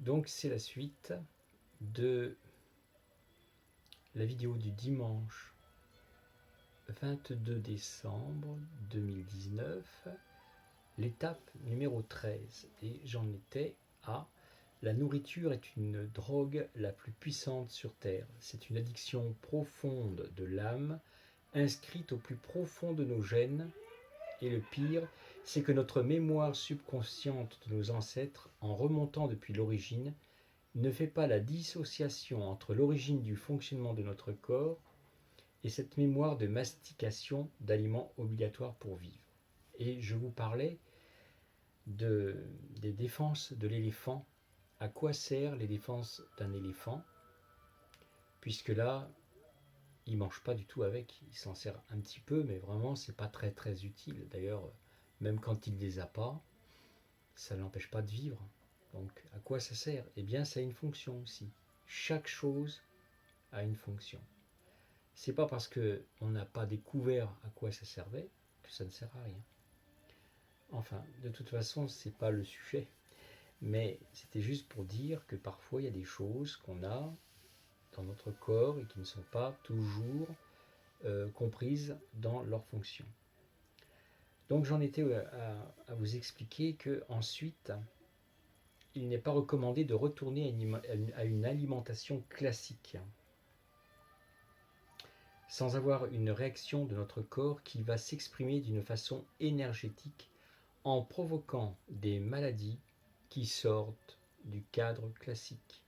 Donc c'est la suite de la vidéo du dimanche 22 décembre 2019, l'étape numéro 13. Et j'en étais à la nourriture est une drogue la plus puissante sur Terre. C'est une addiction profonde de l'âme, inscrite au plus profond de nos gènes. Et le pire, c'est que notre mémoire subconsciente de nos ancêtres, en remontant depuis l'origine, ne fait pas la dissociation entre l'origine du fonctionnement de notre corps et cette mémoire de mastication d'aliments obligatoires pour vivre. Et je vous parlais des défenses de l'éléphant. À quoi servent les défenses d'un éléphant? Puisque là, il ne mange pas du tout avec, il s'en sert un petit peu, mais vraiment, c'est pas très très utile. D'ailleurs, même quand il ne les a pas, ça ne l'empêche pas de vivre. Donc, à quoi ça sert? Eh bien, ça a une fonction aussi. Chaque chose a une fonction. C'est pas parce qu'on n'a pas découvert à quoi ça servait que ça ne sert à rien. Enfin, de toute façon, c'est pas le sujet. Mais c'était juste pour dire que parfois il y a des choses qu'on a dans notre corps et qui ne sont pas toujours comprises dans leur fonction. Donc j'en étais à vous expliquer que ensuite, il n'est pas recommandé de retourner à une alimentation classique sans avoir une réaction de notre corps qui va s'exprimer d'une façon énergétique en provoquant des maladies qui sortent du cadre classique.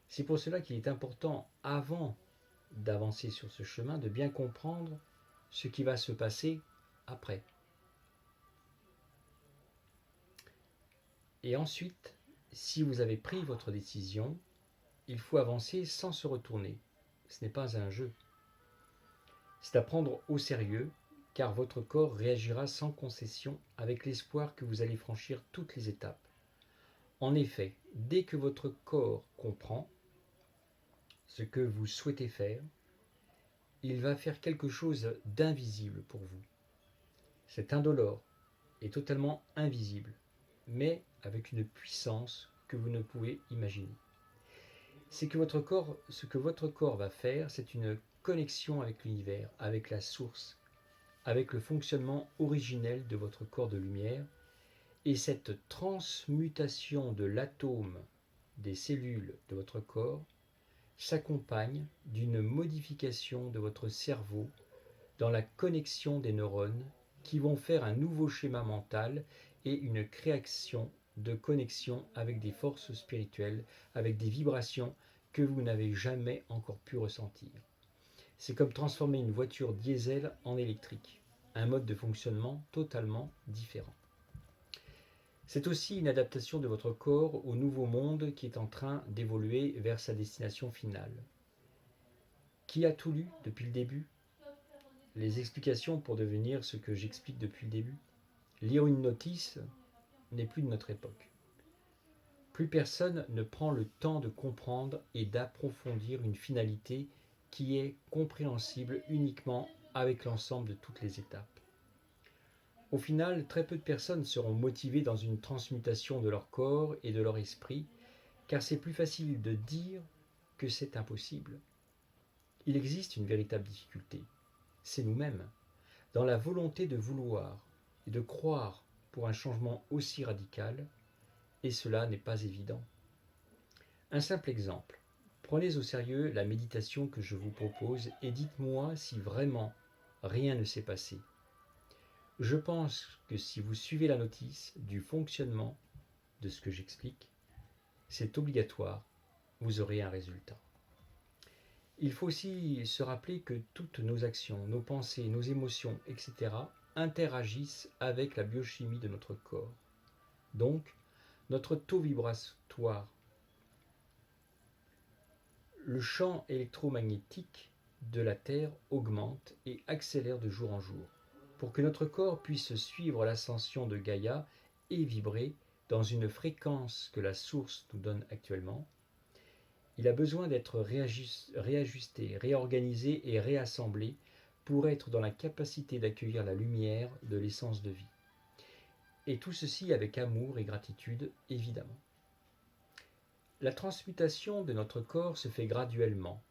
C'est pour cela qu'il est important, avant d'avancer sur ce chemin, de bien comprendre ce qui va se passer après. Et ensuite, si vous avez pris votre décision, il faut avancer sans se retourner. Ce n'est pas un jeu. C'est à prendre au sérieux, car votre corps réagira sans concession avec l'espoir que vous allez franchir toutes les étapes. En effet, dès que votre corps comprend ce que vous souhaitez faire, il va faire quelque chose d'invisible pour vous. C'est indolore et totalement invisible, mais avec une puissance que vous ne pouvez imaginer. C'est que ce que votre corps va faire, c'est une connexion avec l'univers, avec la source, avec le fonctionnement originel de votre corps de lumière, et cette transmutation de l'atome des cellules de votre corps s'accompagne d'une modification de votre cerveau dans la connexion des neurones qui vont faire un nouveau schéma mental et une création de connexion avec des forces spirituelles, avec des vibrations que vous n'avez jamais encore pu ressentir. C'est comme transformer une voiture diesel en électrique, un mode de fonctionnement totalement différent. C'est aussi une adaptation de votre corps au nouveau monde qui est en train d'évoluer vers sa destination finale. Qui a tout lu depuis le début? Les explications pour devenir ce que j'explique depuis le début? Lire une notice n'est plus de notre époque. Plus personne ne prend le temps de comprendre et d'approfondir une finalité qui est compréhensible uniquement avec l'ensemble de toutes les étapes. Au final, très peu de personnes seront motivées dans une transmutation de leur corps et de leur esprit, car c'est plus facile de dire que c'est impossible. Il existe une véritable difficulté, c'est nous-mêmes, dans la volonté de vouloir et de croire pour un changement aussi radical, et cela n'est pas évident. Un simple exemple. Prenez au sérieux la méditation que je vous propose et dites-moi si vraiment rien ne s'est passé. Je pense que si vous suivez la notice du fonctionnement de ce que j'explique, c'est obligatoire, vous aurez un résultat. Il faut aussi se rappeler que toutes nos actions, nos pensées, nos émotions, etc. interagissent avec la biochimie de notre corps. Donc, notre taux vibratoire, le champ électromagnétique de la Terre augmente et accélère de jour en jour. Pour que notre corps puisse suivre l'ascension de Gaïa et vibrer dans une fréquence que la source nous donne actuellement, il a besoin d'être réajusté, réorganisé et réassemblé pour être dans la capacité d'accueillir la lumière de l'essence de vie. Et tout ceci avec amour et gratitude, évidemment. La transmutation de notre corps se fait graduellement,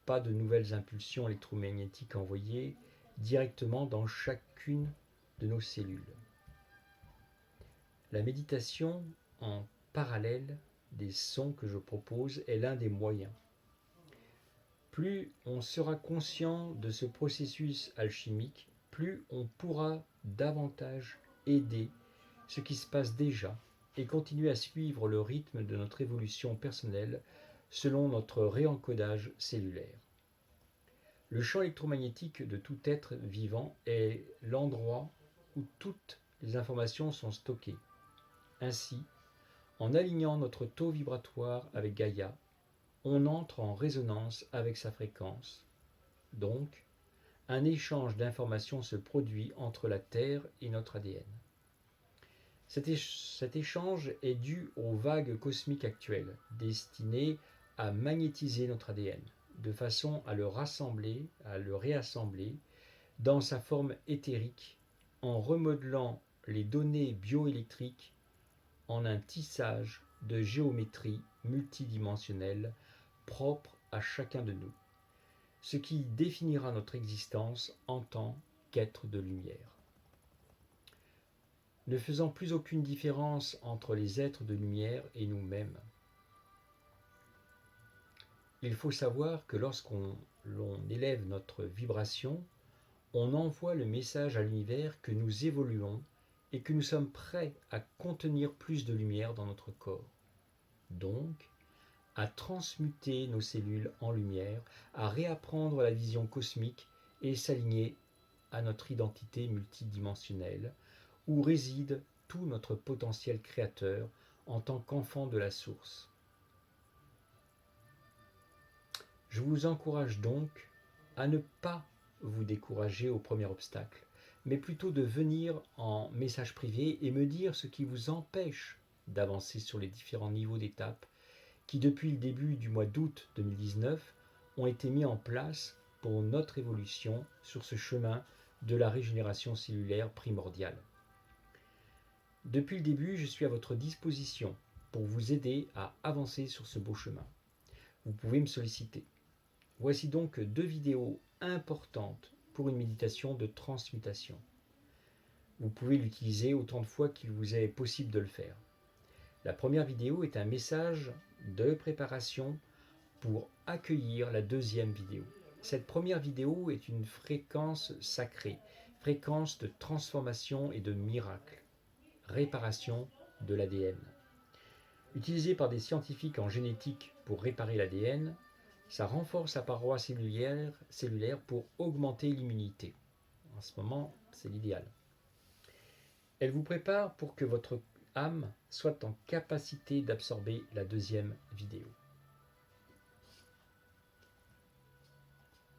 pas de nouvelles impulsions électromagnétiques envoyées directement dans chacune de nos cellules. La méditation en parallèle des sons que je propose est l'un des moyens. Plus on sera conscient de ce processus alchimique, plus on pourra davantage aider ce qui se passe déjà et continuer à suivre le rythme de notre évolution personnelle selon notre réencodage cellulaire. Le champ électromagnétique de tout être vivant est l'endroit où toutes les informations sont stockées. Ainsi, en alignant notre taux vibratoire avec Gaïa, on entre en résonance avec sa fréquence. Donc, un échange d'informations se produit entre la Terre et notre ADN. Cet échange est dû aux vagues cosmiques actuelles, destinées à magnétiser notre ADN, de façon à le réassembler dans sa forme éthérique, en remodelant les données bioélectriques en un tissage de géométrie multidimensionnelle propre à chacun de nous, ce qui définira notre existence en tant qu'être de lumière. Ne faisant plus aucune différence entre les êtres de lumière et nous-mêmes. Il faut savoir que lorsqu'on élève notre vibration, on envoie le message à l'univers que nous évoluons et que nous sommes prêts à contenir plus de lumière dans notre corps. Donc, à transmuter nos cellules en lumière, à réapprendre la vision cosmique et s'aligner à notre identité multidimensionnelle, où réside tout notre potentiel créateur en tant qu'enfant de la source. Je vous encourage donc à ne pas vous décourager au premier obstacle, mais plutôt de venir en message privé et me dire ce qui vous empêche d'avancer sur les différents niveaux d'étape qui, depuis le début du mois d'août 2019, ont été mis en place pour notre évolution sur ce chemin de la régénération cellulaire primordiale. Depuis le début, je suis à votre disposition pour vous aider à avancer sur ce beau chemin. Vous pouvez me solliciter. Voici donc 2 vidéos importantes pour une méditation de transmutation. Vous pouvez l'utiliser autant de fois qu'il vous est possible de le faire. La première vidéo est un message de préparation pour accueillir la deuxième vidéo. Cette première vidéo est une fréquence sacrée, fréquence de transformation et de miracle, réparation de l'ADN. Utilisée par des scientifiques en génétique pour réparer l'ADN, ça renforce la paroi cellulaire pour augmenter l'immunité. En ce moment, c'est l'idéal. Elle vous prépare pour que votre âme soit en capacité d'absorber la deuxième vidéo.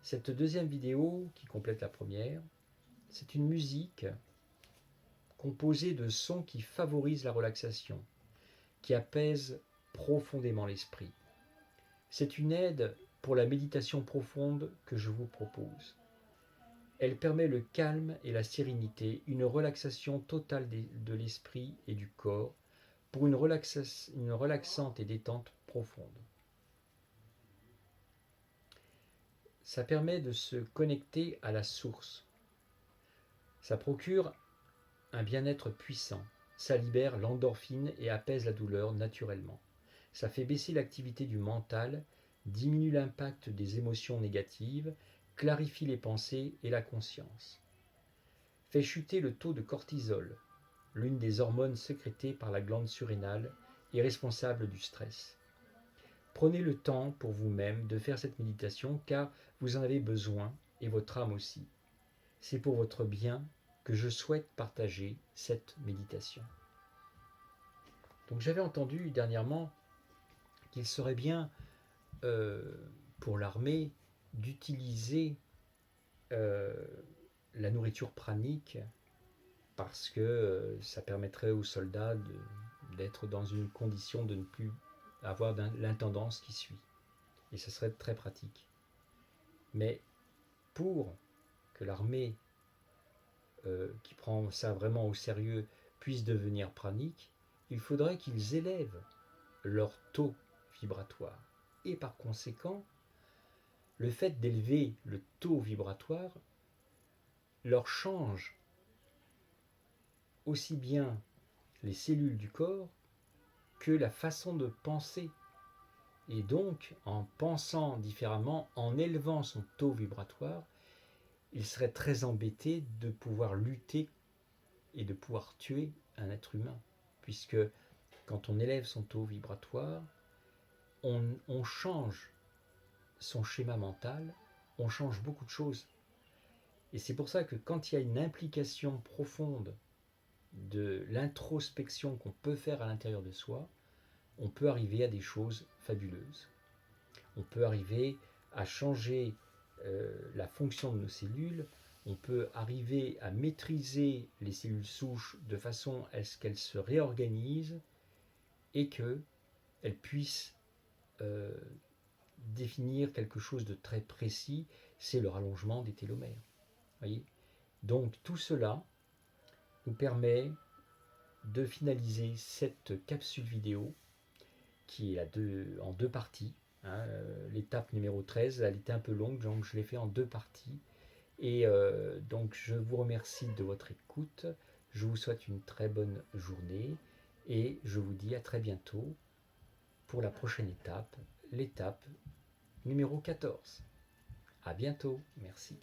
Cette deuxième vidéo, qui complète la première, c'est une musique composée de sons qui favorisent la relaxation, qui apaisent profondément l'esprit. C'est une aide pour la méditation profonde que je vous propose. Elle permet le calme et la sérénité, une relaxation totale de l'esprit et du corps pour une relaxante et détente profonde. Ça permet de se connecter à la source. Ça procure un bien-être puissant. Ça libère l'endorphine et apaise la douleur naturellement. Ça fait baisser l'activité du mental, diminue l'impact des émotions négatives, clarifie les pensées et la conscience. Fait chuter le taux de cortisol, l'une des hormones sécrétées par la glande surrénale et responsable du stress. Prenez le temps pour vous-même de faire cette méditation car vous en avez besoin et votre âme aussi. C'est pour votre bien que je souhaite partager cette méditation. Donc j'avais entendu dernièrement qu'il serait bien pour l'armée d'utiliser la nourriture pranique parce que ça permettrait aux soldats d'être dans une condition de ne plus avoir l'intendance qui suit. Et ça serait très pratique. Mais pour que l'armée qui prend ça vraiment au sérieux puisse devenir pranique, il faudrait qu'ils élèvent leur taux vibratoire. Et par conséquent, le fait d'élever le taux vibratoire leur change aussi bien les cellules du corps que la façon de penser. Et donc, en pensant différemment, en élevant son taux vibratoire, il serait très embêté de pouvoir lutter et de pouvoir tuer un être humain. Puisque quand on élève son taux vibratoire, on change son schéma mental, on change beaucoup de choses. Et c'est pour ça que quand il y a une implication profonde de l'introspection qu'on peut faire à l'intérieur de soi, on peut arriver à des choses fabuleuses. On peut arriver à changer la fonction de nos cellules, on peut arriver à maîtriser les cellules souches de façon à ce qu'elles se réorganisent et qu'elles puissent définir quelque chose de très précis, c'est le rallongement des télomères. Voyez ? Donc tout cela nous permet de finaliser cette capsule vidéo qui est en deux parties. Hein, l'étape numéro 13, elle était un peu longue, donc je l'ai fait en deux parties. Et donc je vous remercie de votre écoute, je vous souhaite une très bonne journée et je vous dis à très bientôt pour la prochaine étape, l'étape numéro 14. À bientôt, merci.